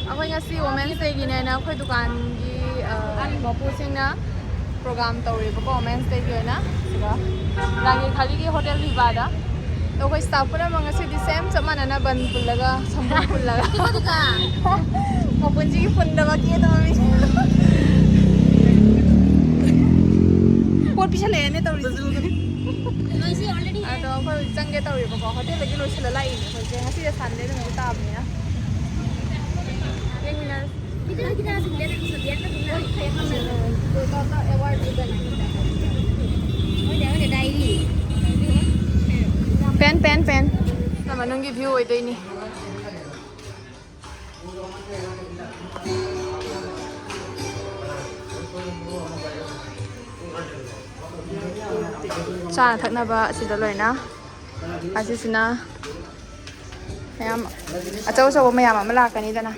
ꯑꯩꯈꯣꯏ ꯉꯁꯤ ꯋꯨꯃꯦꯟꯁ ꯗꯦꯒꯤꯅꯦꯅ ꯑꯩꯈꯣꯏ ꯗꯨꯀꯥꯟꯒꯤ ꯃꯄꯨꯁꯤꯡꯅ ꯄ꯭ꯔꯣꯒ꯭ꯔꯥꯝ ꯇꯧꯔꯦꯕꯀꯣ ꯋꯨꯃꯦꯟꯁ ꯗꯦꯒꯤ ꯑꯣꯏꯅ ꯁꯤꯗ ꯔꯥꯅꯤ ꯈꯥꯂꯤꯒꯤ ꯍꯣꯇꯦꯜ ꯚꯤꯚꯥꯗ ꯑꯗꯣ ꯑꯩꯈꯣꯏ ꯁ꯭ꯇꯥꯐ ꯄꯨꯝꯅꯃꯛ ꯉꯁꯤꯗꯤ ꯁꯦꯝ ꯆꯞ ꯃꯥꯟꯅꯅ ꯕꯟ ꯄꯨꯜꯂꯒ ꯁꯝꯕꯨꯜ ꯄꯨꯜꯂꯒ ꯃꯄꯨꯟꯁꯤꯒꯤ ꯄꯨꯟꯗꯕ ꯀꯦꯗꯕ ꯃꯤ ꯄꯣꯠ ꯄꯤꯁꯜꯂꯛꯑꯦꯅꯦ ꯇꯧꯔꯤꯁꯦ ꯑꯗꯣ ꯑꯩꯈꯣꯏ ꯍꯧꯖꯤꯛ ꯆꯪꯒꯦ ꯇꯧꯔꯤꯕꯀꯣ ꯍꯣꯇꯦꯜꯗꯒꯤ ꯂꯣꯏꯁꯤꯜꯂ ꯂꯥꯛꯏꯅꯦ ꯑꯩꯈꯣꯏꯁꯦ ꯉꯁꯤꯁꯦ ꯁꯟꯗꯦ ꯅꯨꯃꯤꯠ ꯇꯥꯕꯅꯤꯅ ꯄꯦꯟ ꯃꯅꯨꯡꯒꯤ ꯚ꯭ꯌꯨ ꯑꯣꯏꯗꯣꯏꯅꯤ ꯆꯥꯅ ꯊꯛꯅꯕ ꯑꯁꯤꯗ ꯂꯣꯏꯅ ꯑꯁꯤꯁꯤꯅ ꯃꯌꯥꯝ ꯑꯆꯧ ꯃꯌꯥꯝ ꯑꯃ ꯂꯥꯛꯀꯅꯤꯗꯅ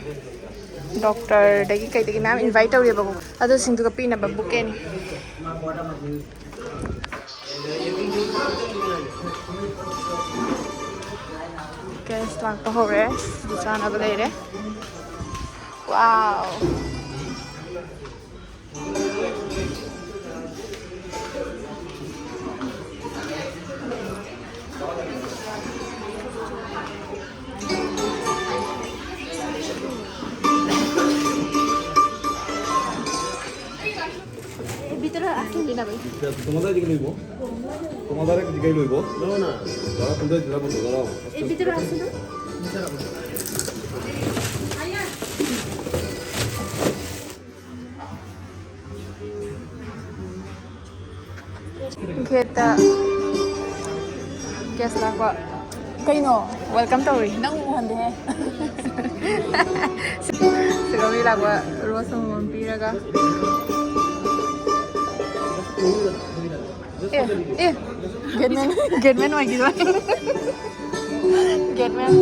ꯗꯣꯛꯇꯔꯗꯒꯤ ꯀꯩꯗꯒꯤ ꯃꯌꯥꯝ ꯏꯟꯚꯥꯏꯠ ꯇꯧꯔꯦꯕꯀꯣ ꯑꯗꯨꯁꯤꯡꯗꯨꯒ ꯄꯤꯅꯕ ꯕꯨꯀꯦꯅꯤ ꯒꯦꯁ ꯂꯥꯛꯄ ꯍꯧꯔꯦ ꯁꯤꯗ ꯆꯥꯅꯕ ꯂꯩꯔꯦ ꯋꯥꯎ তোমাদের দিকে লইব তোমাদের দিকে লইব না না যারা তোমরা জেলা বন্ধ দাও এই ভিতরে আছে না ꯒꯦꯠꯇ ꯒꯦꯁ ꯂꯥꯛꯄ ꯀꯩꯅꯣ ꯋꯦꯜꯀꯝ ꯇꯧꯔꯤ ꯅꯪ ꯎꯍꯟꯗꯦꯍꯦ ꯁꯤꯒ ꯃꯤ ꯂꯥꯛꯄ ꯔꯣꯁ ꯑꯃꯃꯝ ꯄꯤꯔꯒ ꯒꯦꯠꯃꯦꯟ ꯑꯣꯏꯈꯤꯗꯣꯏ ꯒꯦꯠꯃꯦꯟ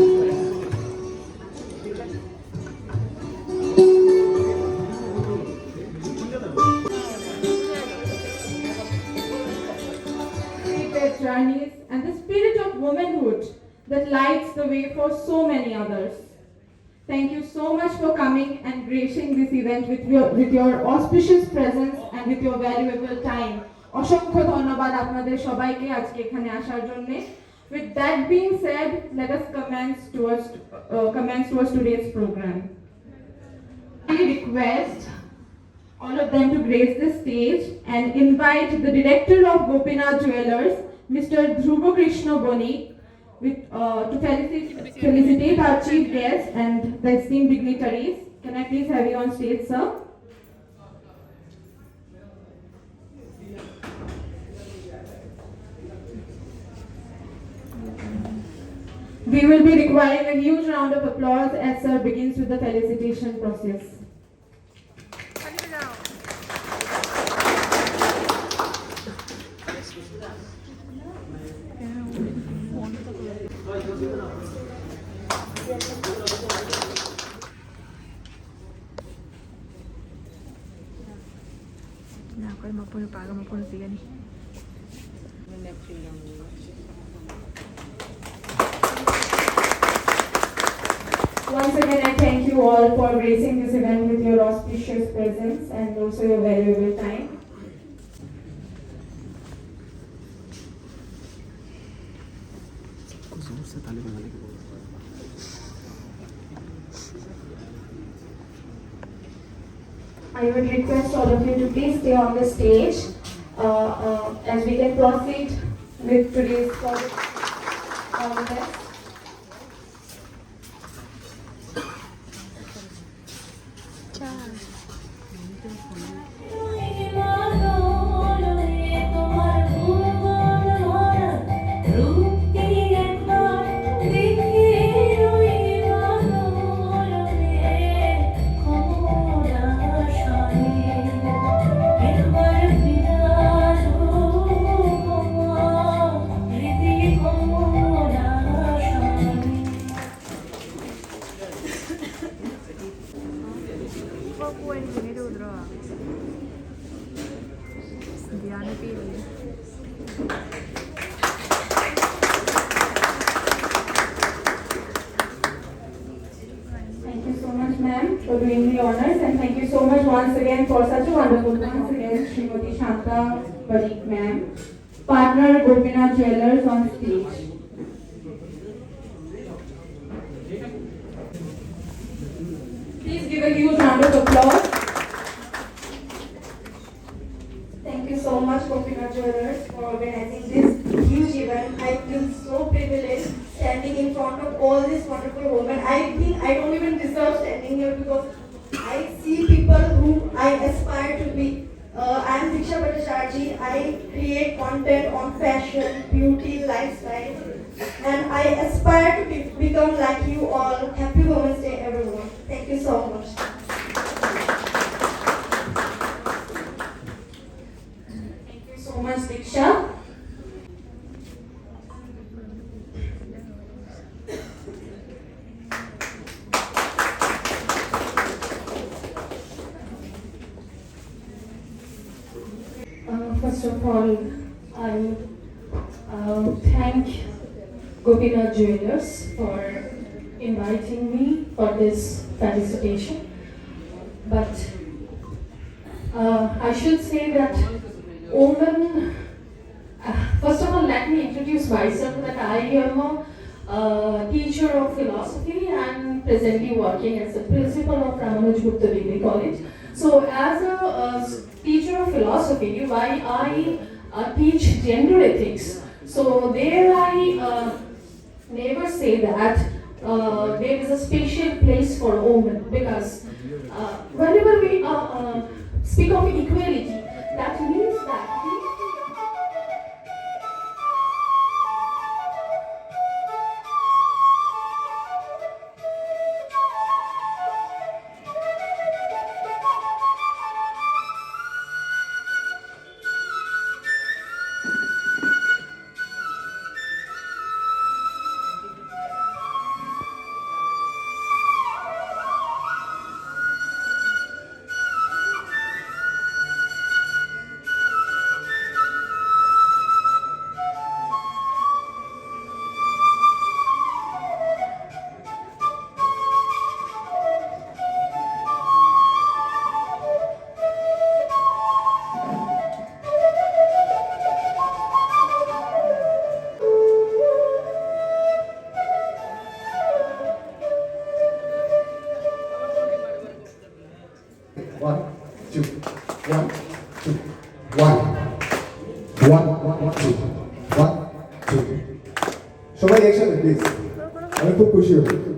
journeys and the spirit of womanhood that lights the way for so many others. Thank you so much for coming and gracing this event with your auspicious presence and with your valuable time. অসংখ্য ধন্যবাদ আপনাদের সবাইকে আজকে এখানে আসার জন্য। With that being said, let us commence towards today's program. I request all of them to grace the stage and invite the director of Gopinath Jewelers, Mr. Dhruva Krishna Boni, to felicitate our chief guests and the esteemed dignitaries. Can I please have you on stage, sir? We will be requiring a huge round of applause as sir begins with the felicitation process. Ako'y mapunupaga mapunusigani. Once again, I thank you all for gracing this event with your auspicious presence and also your valuable time. I would request all of you to please stay on the stage as we can proceed with today's project. All the best. ma'am, for doing the honors, and thank you so much once again for such a wonderful. Once again, Srimati Shanta Parikh ma'am, partner Gopinath Jewelers on stage. Please give a huge round of applause. Thank you so much, Gopinath Jewelers, for organizing this huge event. I feel so privileged standing in front of all these wonderful women. I think I don't even deserve standing here because I see people who I aspire to be. I am Diksha Bhattacharjee. I create content on fashion, beauty, lifestyle, and I aspire to become like you all. Happy Women's Day, everyone. Thank you so much. So much, Diksha. First of all, I thank Gopinath Jewelers for inviting me for this participation. But I should say that women, first of all, let me introduce myself that I am a teacher of philosophy and presently working as a principal of Ramanuj Gupta Degree College. So as a teacher of philosophy, why I teach gender ethics. So there I never say that there is a special place for women, because whenever we speak of equality, that means that One, two, one, two, one, one, two, one, two. Somebody action, please. I want to push you.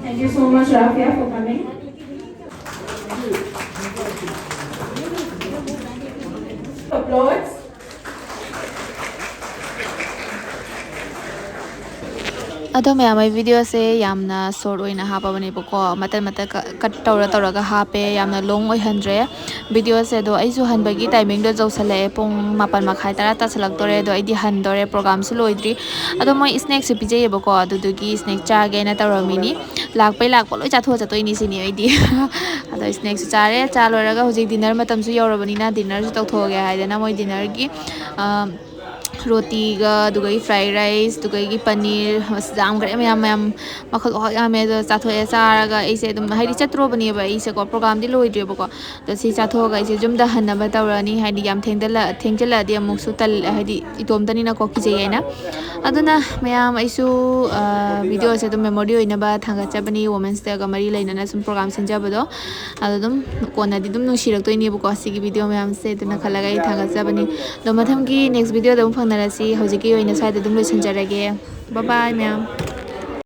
Thank you so much, Rafia, for coming. Applause. अदो मैं Amai video से यामना short ओइना हापा बने बको मतर मतर cut तौरा हापे यामना long ओइ hundred video से दो आइसु हनबगी टाइमिंग दो जौसले पुंग मापन मखाय तरा तसलक तोरे दो आइदी हनदोरे प्रोग्राम सु लोइद्री अदो मोय स्नैक से पिजे बको अदुदुगी स्नैक चागे ना तौरमिनी लाकपै लाकपो लोइ चाथो चातोइनी सिनी आइदी अदो स्नैक सु चारे चा लोरगा हुजिक डिनर मतम सु यौरबनिना डिनर सु तौथोगे हाइदेना मोय डिनर की ꯔꯣꯇꯤꯒ ꯑꯗꯨꯒ ꯐ꯭ꯔꯥꯏ ꯔꯥꯏꯁ ꯑꯗꯨꯒ ꯄꯅꯤꯔ ꯌꯥꯝꯈ꯭ꯔꯦ ꯃꯌꯥꯝ ꯃꯈꯜ ꯌꯥꯝꯃꯦ ꯑꯗꯣ ꯆꯥꯊꯣꯛꯑꯦ ꯆꯥꯔꯒ ꯑꯩꯁꯦ ꯑꯗꯨꯝ ꯍꯥꯏꯗꯤ ꯆꯠꯇ꯭ꯔꯣꯕꯅꯦꯕ ꯑꯩꯁꯦꯀꯣ ꯄ꯭ꯔꯣꯒꯥꯝꯗꯤ ꯂꯣꯏꯗ꯭ꯔꯦꯕꯀꯣ ꯑꯗꯣ ꯁꯤ ꯆꯥꯊꯣꯛꯑꯒ ꯑꯩꯁꯦ ꯌꯨꯝꯗ ꯍꯟꯅꯕ ꯇꯧꯔꯅꯤ ꯍꯥꯏꯗꯤ ꯌꯥꯝ ꯊꯦꯡꯖꯤꯜꯂꯛꯑꯗꯤ ꯑꯃꯨꯛꯁꯨ ꯍꯥꯏꯗꯤ ꯏꯇꯣꯝꯇꯅꯤꯅꯀꯣ ꯀꯤꯖꯩ ꯍꯥꯏꯅ ꯑꯗꯨꯅ ꯃꯌꯥꯝ ꯑꯩꯁꯨ ꯚꯤꯗꯤꯑꯣꯁꯦ ꯑꯗꯨꯝ ꯃꯦꯃꯣꯔꯤ ꯑꯣꯏꯅꯕ ꯊꯥꯡꯒꯠꯆꯕꯅꯤ ꯋꯣꯃꯦꯟꯁ ꯗꯦꯒ ꯃꯔꯤ ꯂꯩꯅꯅ ꯁꯨꯝ ꯄ꯭ꯔꯣꯒꯥꯝ ꯁꯤꯟꯖꯕꯗꯣ ꯑꯗꯣ ꯑꯗꯨꯝ ꯀꯣꯟꯅꯗꯤ ꯑꯗꯨꯝ ꯅꯨꯡꯁꯤꯔꯛꯇꯣꯏꯅꯦꯕꯀꯣ ꯁꯤꯒꯤ ꯚꯤꯗꯤꯑꯣ ꯃꯌꯥꯝꯁꯦ ꯑꯗꯨꯅ ꯈꯜꯂꯒ ꯑꯩ ꯊꯥꯡꯒꯠꯆꯕꯅꯤ ꯑꯗꯣ ꯃꯊꯪꯒꯤ ꯅꯦꯛꯁ ꯚꯤꯗꯤꯑꯣꯗ ꯑꯃꯨꯛ ꯐꯪꯅꯔꯁꯤ ꯍꯧꯖꯤꯛꯀꯤ ꯑꯣꯏꯅ ꯁ꯭ꯋꯥꯏꯗ ꯑꯗꯨꯝ ꯂꯣꯏꯁꯤꯟꯖꯔꯒꯦ ꯕꯥꯏ ꯕꯥꯏ ꯃꯌꯥꯝ